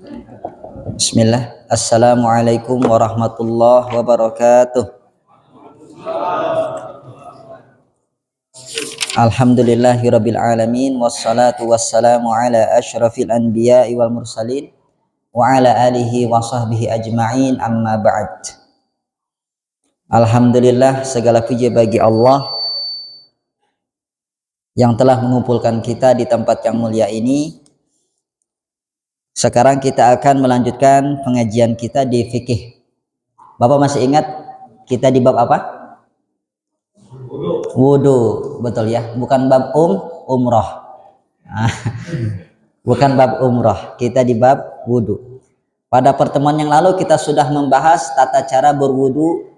Bismillah. Assalamualaikum warahmatullahi wabarakatuh. Alhamdulillahirabbil alamin wassalatu wassalamu ala asyrafil anbiya'i wal mursalin wa ala alihi wa sahbihi ajma'in, amma ba'd. Alhamdulillah, segala puji bagi Allah yang telah mengumpulkan kita di tempat yang mulia ini. Sekarang kita akan melanjutkan pengajian kita di fikih. Bapak masih ingat kita di bab apa? Wudu, betul ya, bukan bab umroh. Bukan bab umroh, kita di bab wudu. Pada pertemuan yang lalu kita sudah membahas tata cara berwudu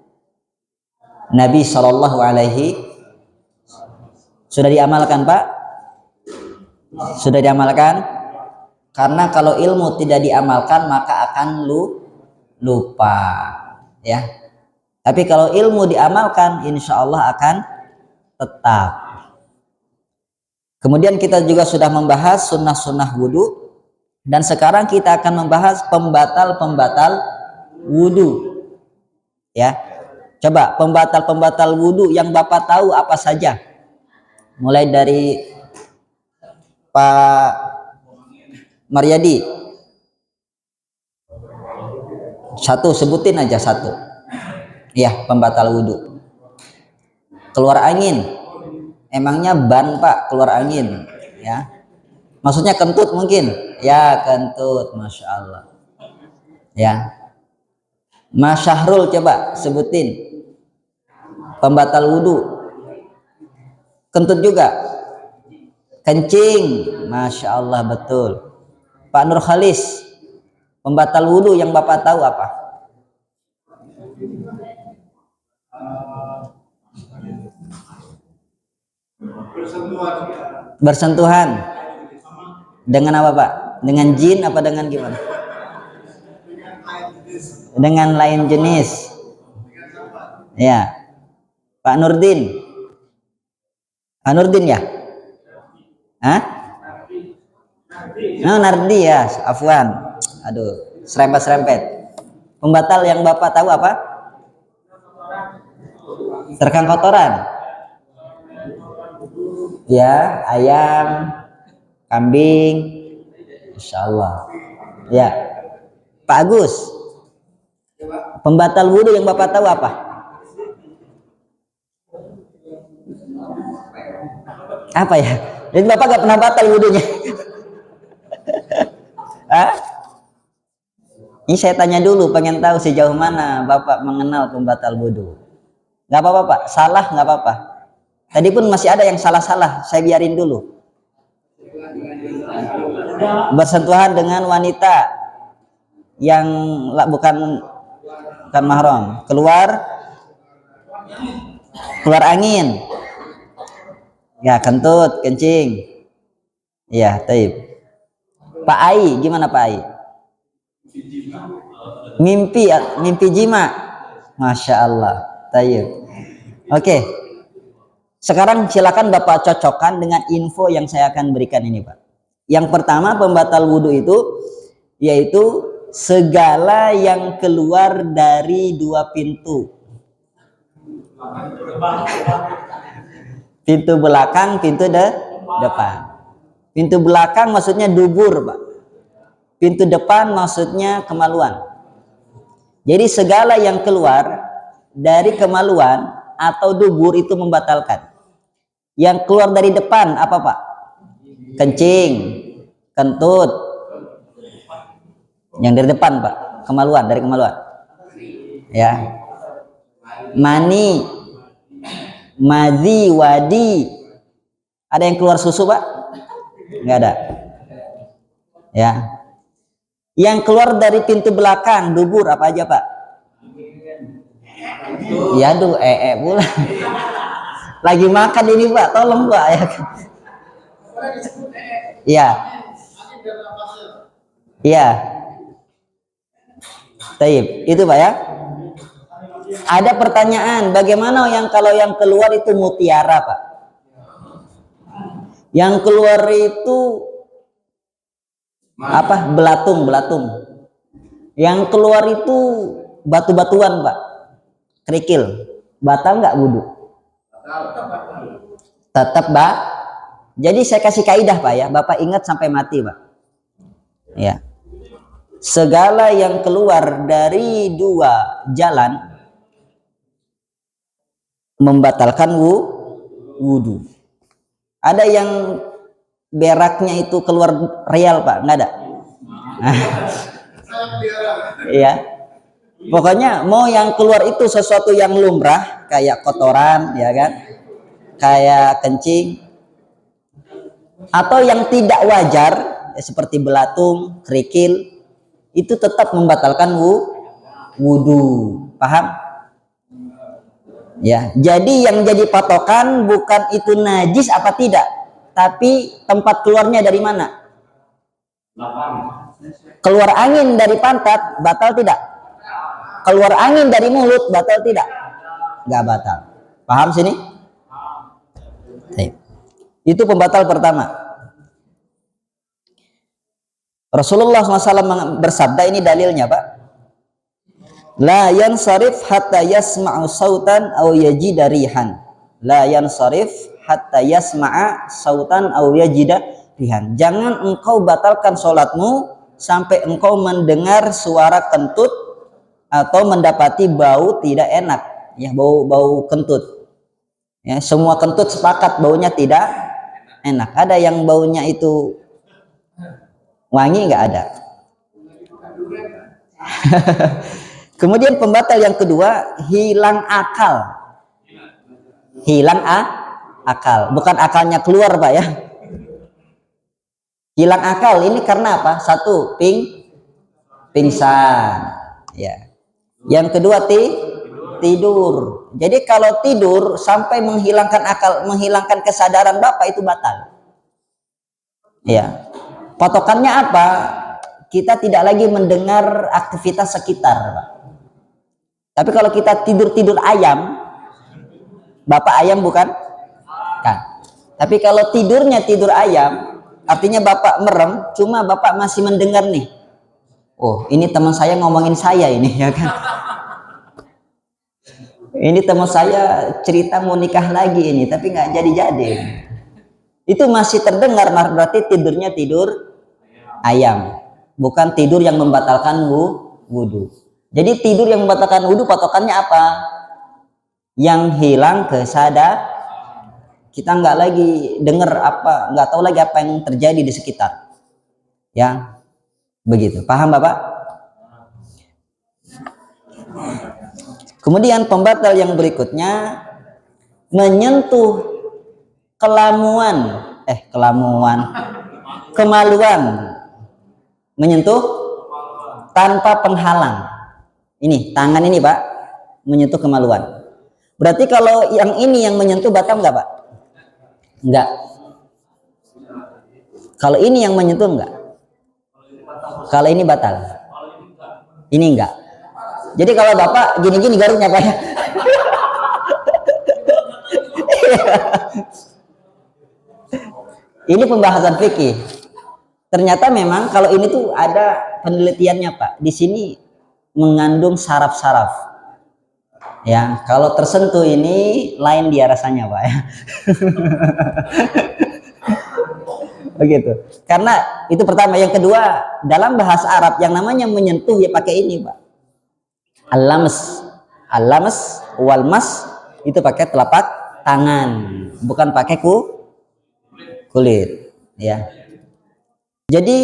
Nabi Shallallahu Alaihi. Sudah diamalkan, Pak? Sudah diamalkan? Karena kalau ilmu tidak diamalkan maka akan lupa, ya. Tapi kalau ilmu diamalkan, insya Allah akan tetap. Kemudian kita juga sudah membahas sunnah-sunnah wudhu, dan sekarang kita akan membahas pembatal-pembatal wudhu, ya. Coba pembatal-pembatal wudhu yang Bapak tahu apa saja, mulai dari Pak Maryadi. Satu, sebutin aja satu. Ya, pembatal wudhu. Keluar angin. Emangnya ban, Pak, keluar angin? Ya. Maksudnya kentut mungkin? Ya, kentut, Masya Allah. Ya. Mas Syahrul, coba sebutin pembatal wudhu. Kentut juga. Kencing, Masya Allah, betul. Pak Nur Khalis, pembatal wudhu yang Bapak tahu apa? Bersentuhan. Dengan apa, Pak? Dengan jin apa dengan gimana? Dengan lain jenis. Ya. Pak Nurdin. Pak Nurdin ya? Hah? No, Nardi ya, afwan. Aduh, serempet-serempet. Pembatal yang Bapak tahu apa? Terkang kotoran. Ya, ayam, kambing, Insya Allah. Ya, Pak Agus. Pembatal wudhu yang Bapak tahu apa? Apa ya? Jadi Bapak gak pernah batal wudhunya. Ini saya tanya dulu, pengen tahu sejauh mana Bapak mengenal pembatal wudhu. Gak apa-apa, Pak. Salah gak apa-apa. Tadi pun masih ada yang salah-salah, saya biarin dulu. Bersentuhan dengan wanita yang bukan mahram, keluar angin. Ya, kentut, kencing. Ya, taib. Pak Ai, gimana Pak Ai? Mimpi jima. Masya Allah. Taib. Oke. Sekarang silakan Bapak cocokkan dengan info yang saya akan berikan ini, Pak. Yang pertama, pembatal wudhu itu yaitu segala yang keluar dari dua pintu. Pintu belakang, pintu depan. Pintu belakang maksudnya dubur, Pak. Pintu depan maksudnya kemaluan. Jadi segala yang keluar dari kemaluan atau dubur itu membatalkan. Yang keluar dari depan apa, Pak? Kencing, kentut. Yang dari depan, Pak, kemaluan, dari kemaluan. Ya. Mani, madhi, wadi. Ada yang keluar susu, Pak? Enggak ada. Ya. Yang keluar dari pintu belakang, dubur, apa aja, Pak? Ya, pula. Lagi makan ini, Pak, tolong, Pak. Ya. Iya. Taib, itu Pak ya. Ada pertanyaan, bagaimana kalau yang keluar itu mutiara, Pak? Yang keluar itu apa belatung, yang keluar itu batu-batuan Pak, kerikil, batal nggak wudhu? Tetap Pak. Jadi saya kasih kaidah Pak ya, Bapak ingat sampai mati Pak ya. Segala yang keluar dari dua jalan membatalkan wudhu. Ada yang beraknya itu keluar real Pak, nggak ada? Iya. Pokoknya mau yang keluar itu sesuatu yang lumrah, kayak kotoran, ya kan? Kayak kencing, atau yang tidak wajar, ya, seperti belatung, kerikil, itu tetap membatalkan wudhu. Paham? Ya. Jadi yang jadi patokan bukan itu najis apa tidak, tapi tempat keluarnya dari mana. Keluar angin dari pantat batal tidak? Keluar angin dari mulut batal tidak? Nggak batal. Paham sini? Itu pembatal pertama. Rasulullah SAW bersabda, ini dalilnya Pak, la yansarif hatta yasma'u sautan aw yajida rihan. La yansarif hatta yasma'a sautan aw yajida rihan. Jangan engkau batalkan sholatmu sampai engkau mendengar suara kentut atau mendapati bau tidak enak, ya, bau kentut. Ya, semua kentut sepakat baunya tidak enak. Ada yang baunya itu wangi, nggak ada. Kemudian pembatal yang kedua, hilang akal. Hilang akal, bukan akalnya keluar Pak ya. Hilang akal ini karena apa? Satu, pingsan. Ya. Yang kedua, tidur. Jadi kalau tidur sampai menghilangkan akal, menghilangkan kesadaran Bapak, itu batal. Ya. Patokannya apa? Kita tidak lagi mendengar aktivitas sekitar, Pak. Tapi kalau kita tidur ayam, Bapak ayam bukan? Kan. Tapi kalau tidurnya tidur ayam, artinya Bapak merem, cuma Bapak masih mendengar nih. Oh, ini teman saya ngomongin saya ini, ya kan? Ini teman saya cerita mau nikah lagi ini, tapi nggak jadi-jadi. Itu masih terdengar, berarti tidurnya tidur ayam, bukan tidur yang membatalkan wudhu. Jadi tidur yang membatalkan wudhu patokannya apa? Yang hilang kesadaran, kita nggak lagi dengar apa, nggak tahu lagi apa yang terjadi di sekitar, ya begitu. Paham Bapak? Kemudian pembatal yang berikutnya, menyentuh kemaluan, menyentuh tanpa penghalang. Ini tangan ini Pak, menyentuh kemaluan. Berarti kalau yang ini yang menyentuh batal nggak Pak? Enggak. Kalau ini yang menyentuh enggak? Kalau ini batal. Ini enggak. Jadi kalau Bapak gini-gini garisnya Pak ya. Ini pembahasan fikih. Ternyata memang kalau ini tuh ada penelitiannya Pak. Di sini mengandung saraf-saraf. Ya, kalau tersentuh ini lain dia rasanya Pak ya. Begitu. Karena itu pertama. Yang kedua, dalam bahasa Arab yang namanya menyentuh ya pakai ini Pak. Al-lamas wal mas itu pakai telapak tangan, bukan pakai kulit, ya. Jadi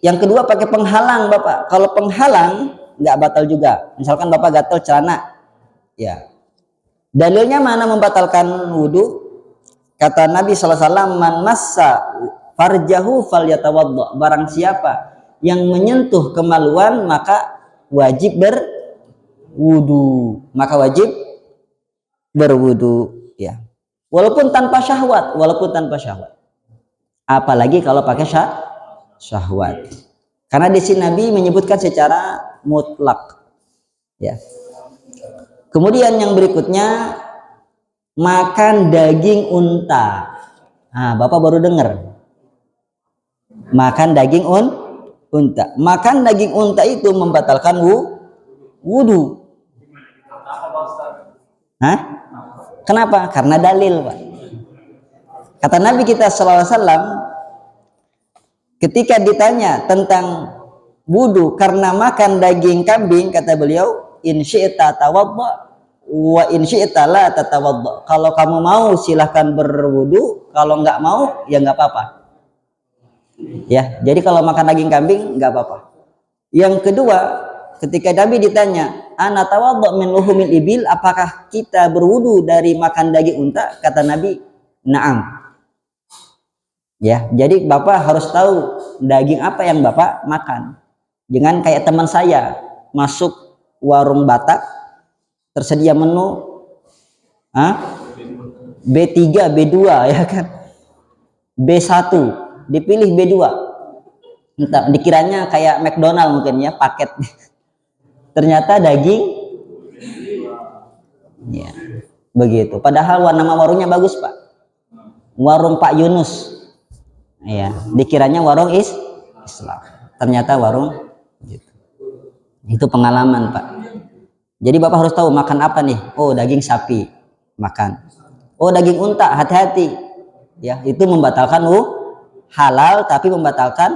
yang kedua pakai penghalang Bapak. Kalau penghalang nggak batal juga. Misalkan Bapak gatal celana, ya. Dalilnya mana membatalkan wudhu? Kata Nabi SAW, man massa farjahu falyatawadda. Barang siapa yang menyentuh kemaluan maka wajib berwudu, ya. Walaupun tanpa syahwat, apalagi kalau pakai syahwat. Karena di sini Nabi menyebutkan secara mutlak, ya. Kemudian yang berikutnya, makan daging unta. Nah, Bapak baru dengar. Makan daging unta. Makan daging unta itu membatalkan wudu. Hah? Kenapa? Karena dalil, Pak. Kata Nabi kita sallallahu alaihi wasallam ketika ditanya tentang wudu karena makan daging kambing, kata beliau, in syi'ta tawadda wa in syi'ta la tatawadda. Kalau kamu mau silahkan berwudu, kalau nggak mau ya nggak apa-apa. Ya, jadi kalau makan daging kambing nggak apa-apa. Yang kedua, ketika Nabi ditanya, ana tawadda min luhumil ibil, apakah kita berwudu dari makan daging unta? Kata Nabi, na'am. Ya, jadi Bapak harus tahu daging apa yang Bapak makan. Jangan kayak teman saya masuk warung Batak, tersedia menu B3, B2 ya kan, B1, dipilih B2. Entah, dikiranya kayak McDonald mungkin ya, paket. Ternyata daging ya begitu. Padahal nama warungnya bagus, Pak. Warung Pak Yunus. Ya, dikiranya warung Islam. Ternyata warung gitu. Itu pengalaman, Pak. Jadi Bapak harus tahu makan apa nih. Oh, daging sapi, makan. Oh, daging unta, hati-hati. Ya, itu membatalkan halal tapi membatalkan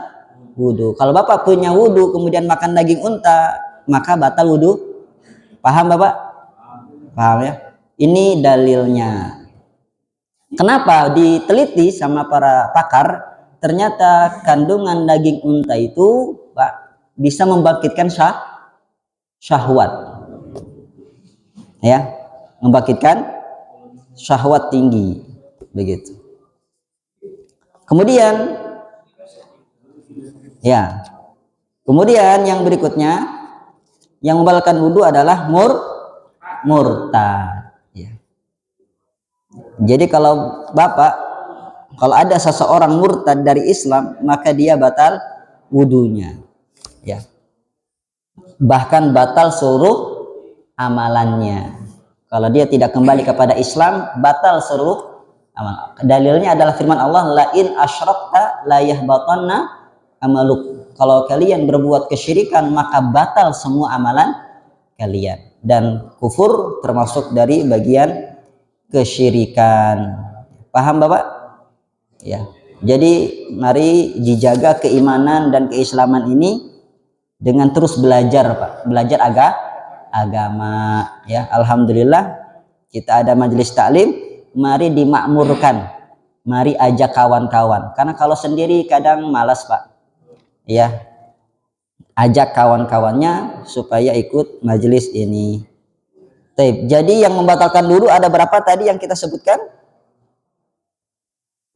wudu. Kalau Bapak punya wudu kemudian makan daging unta, maka batal wudu. Paham Bapak? Paham ya? Ini dalilnya. Kenapa diteliti sama para pakar? Ternyata kandungan daging unta itu, Pak, bisa membangkitkan syahwat. Ya, membangkitkan syahwat tinggi. Begitu. Kemudian ya. Kemudian yang berikutnya yang membatalkan wudu adalah murtad. Ya. Jadi kalau ada seseorang murtad dari Islam, maka dia batal wudunya. Ya. Bahkan batal seluruh amalannya. Kalau dia tidak kembali kepada Islam, batal seluruh amal. Dalilnya adalah firman Allah, la in asyrakta la yahbatanna amaluk. Kalau kalian berbuat kesyirikan, maka batal semua amalan kalian. Dan kufur termasuk dari bagian kesyirikan. Paham Bapak? Ya. Jadi mari dijaga keimanan dan keislaman ini dengan terus belajar, Pak. Belajar agama ya. Alhamdulillah kita ada majelis taklim, mari dimakmurkan. Mari ajak kawan-kawan. Karena kalau sendiri kadang malas, Pak. Ya. Ajak kawan-kawannya supaya ikut majelis ini. Jadi yang membatalkan dulu ada berapa tadi yang kita sebutkan?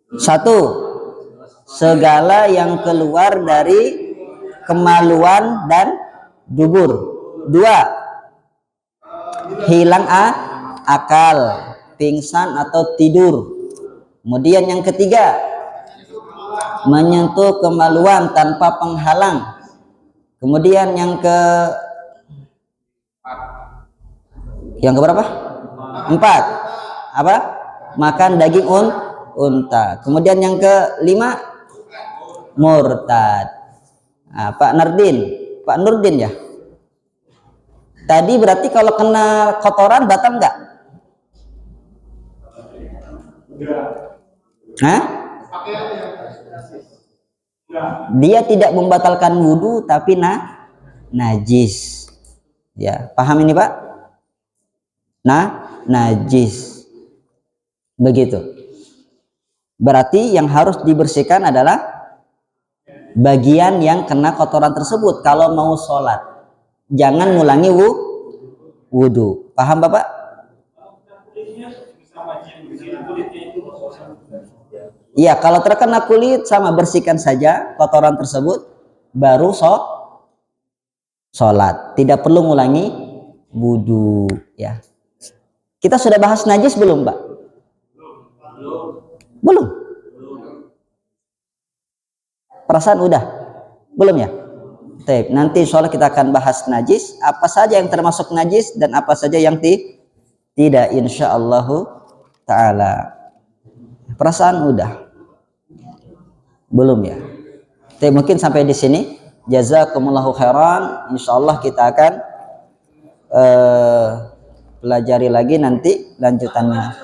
1, segala yang keluar dari kemaluan dan dubur. 2, hilang akal, pingsan atau tidur. Kemudian yang ketiga, menyentuh kemaluan tanpa penghalang. Kemudian yang keberapa? 4, apa? Makan daging unta. Kemudian yang ke-5, murtad. Nah, Pak Nurdin ya. Tadi berarti kalau kena kotoran batal enggak? Hah? Dia tidak membatalkan wudu tapi najis. Ya, paham ini, Pak? Najis. Begitu. Berarti yang harus dibersihkan adalah bagian yang kena kotoran tersebut kalau mau sholat. Jangan ngulangi wudu. Paham Bapak? Iya, kalau terkena kulit sama bersihkan saja kotoran tersebut baru sholat. Tidak perlu ngulangi wudu ya. Kita sudah bahas najis belum, Pak? Belum. Perasaan udah? Belum ya? Nanti insya Allah kita akan bahas najis, apa saja yang termasuk najis dan apa saja yang tidak, insya Allah ta'ala. Perasaan udah? Belum ya? Mungkin sampai di sini Jazakumullahu khairan. Insyaallah kita akan pelajari lagi nanti lanjutannya.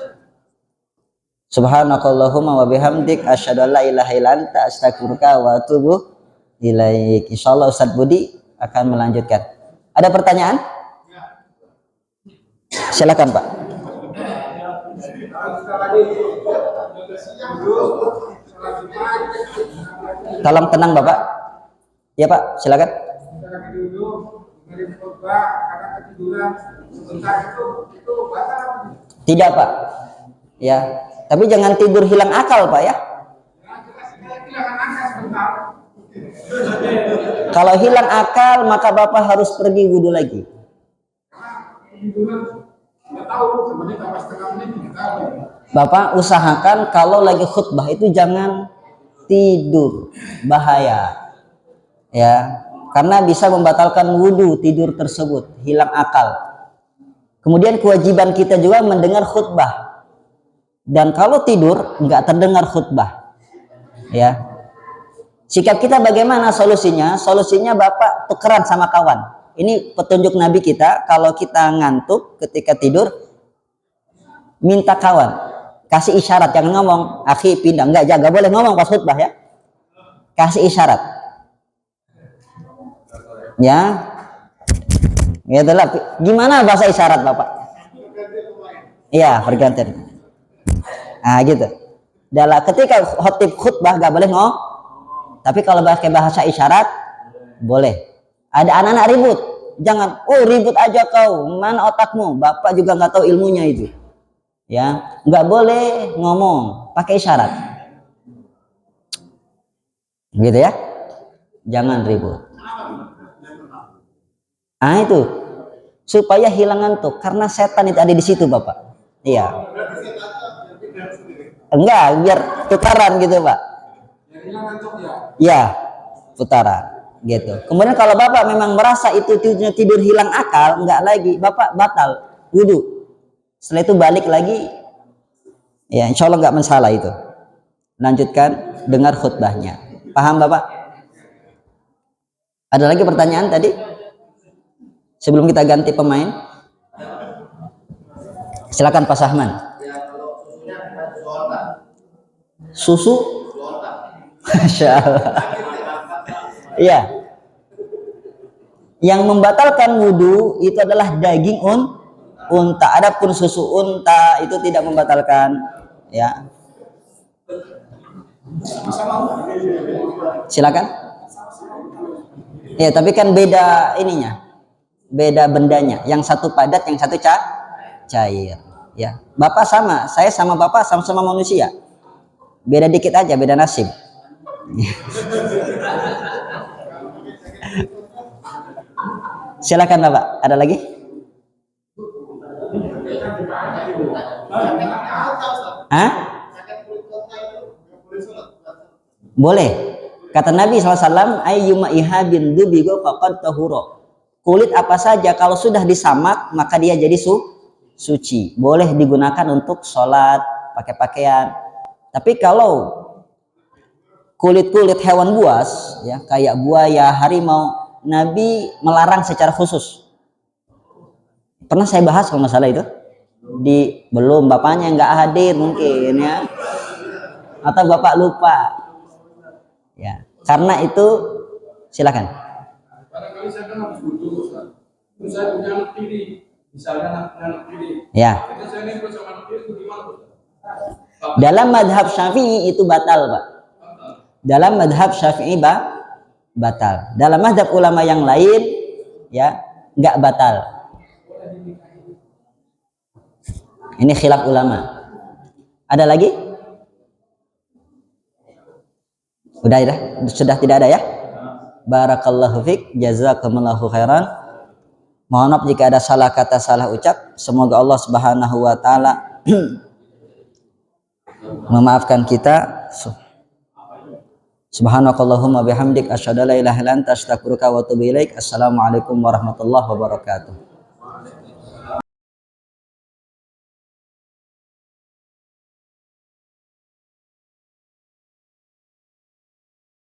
Subhanakallahumma wa bihamdik asyhadu an la ilaha illa anta astaghfiruka wa atubu ilaik. Insyaallah Ustaz Budi akan melanjutkan. Ada pertanyaan? Silakan Pak. Tolong tenang Bapak. Ya Pak, silakan. Tidak Pak. Ya, tapi jangan tidur hilang akal Pak ya. Kalau hilang akal maka Bapak harus pergi wudhu lagi. Bapak usahakan kalau lagi khutbah itu jangan tidur, bahaya ya, karena bisa membatalkan wudhu tidur tersebut, hilang akal. Kemudian kewajiban kita juga mendengar khutbah, dan kalau tidur nggak terdengar khutbah ya. Sikap kita bagaimana solusinya? Solusinya Bapak tukeran sama kawan. Ini petunjuk Nabi kita, kalau kita ngantuk ketika tidur, minta kawan, kasih isyarat, jangan ngomong, akhi pindah, enggak, jaga boleh ngomong pas khutbah ya. Kasih isyarat. Ya. Itulah. Gimana bahasa isyarat Bapak? Iya, bergantian. Nah, gitu. Dalam ketika khotib khutbah enggak boleh ngomong. Tapi kalau pakai bahasa isyarat boleh. Ada anak-anak ribut, jangan, oh ribut aja kau, mana otakmu? Bapak juga nggak tahu ilmunya itu, ya, nggak boleh ngomong, pakai isyarat, gitu ya, jangan ribut. Ah itu, supaya hilang ngantuk, karena setan itu ada di situ Bapak, iya, enggak, biar tukaran gitu Pak, ya, putaran. Gitu. Kemudian kalau Bapak memang merasa itu tidur hilang akal, enggak lagi, Bapak batal wudhu. Setelah itu balik lagi, ya insya Allah enggak masalah itu. Lanjutkan dengar khutbahnya. Paham Bapak? Ada lagi pertanyaan tadi? Sebelum kita ganti pemain, silakan Pak Sahman. Susu? Masya Allah. Iya. Yang membatalkan wudhu itu adalah daging unta. Adapun susu unta itu tidak membatalkan. Ya. Silakan. Ya, tapi kan beda ininya, beda bendanya. Yang satu padat, yang satu cair. Ya. Bapak sama, saya sama Bapak sama-sama manusia. Beda dikit aja, beda nasib. Silakan Bapak, ada lagi? Hah? Boleh. Kata Nabi SAW, ayyuma ihabin dubigo faqad tahuro. Kulit apa saja kalau sudah disamak maka dia jadi suci. Boleh digunakan untuk sholat, pakai pakaian. Tapi kalau kulit-kulit hewan buas, ya kayak buaya, harimau, Nabi melarang secara khusus. Pernah saya bahas kalau masalah itu? Belum, bapaknya nggak hadir mungkin ya. Atau bapak lupa. Ya, karena itu silakan. Barangkali saya kan habis wudhu, Ustaz. Terus saya punya anak tiri, misalnya anak tiri. Ya. Jadi saya nego sama anak tiri itu gimana, Ustaz? Dalam madhab Syafi'i itu batal, Pak. Dalam madhab Syafi'i batal. Dalam madhab ulama yang lain ya nggak batal. Ini khilaf ulama. Ada lagi? Sudah tidak ada ya? Barakallahu fiik, jazakumullahu khairan. Mohon maaf jika ada salah kata, salah ucap. Semoga Allah Subhanahu wa taala memaafkan kita. Subhanakallahumma bihamdik asyhadu an la ilaha illa anta astaghfiruka wa atubu ilaik. Assalamualaikum warahmatullahi wabarakatuh.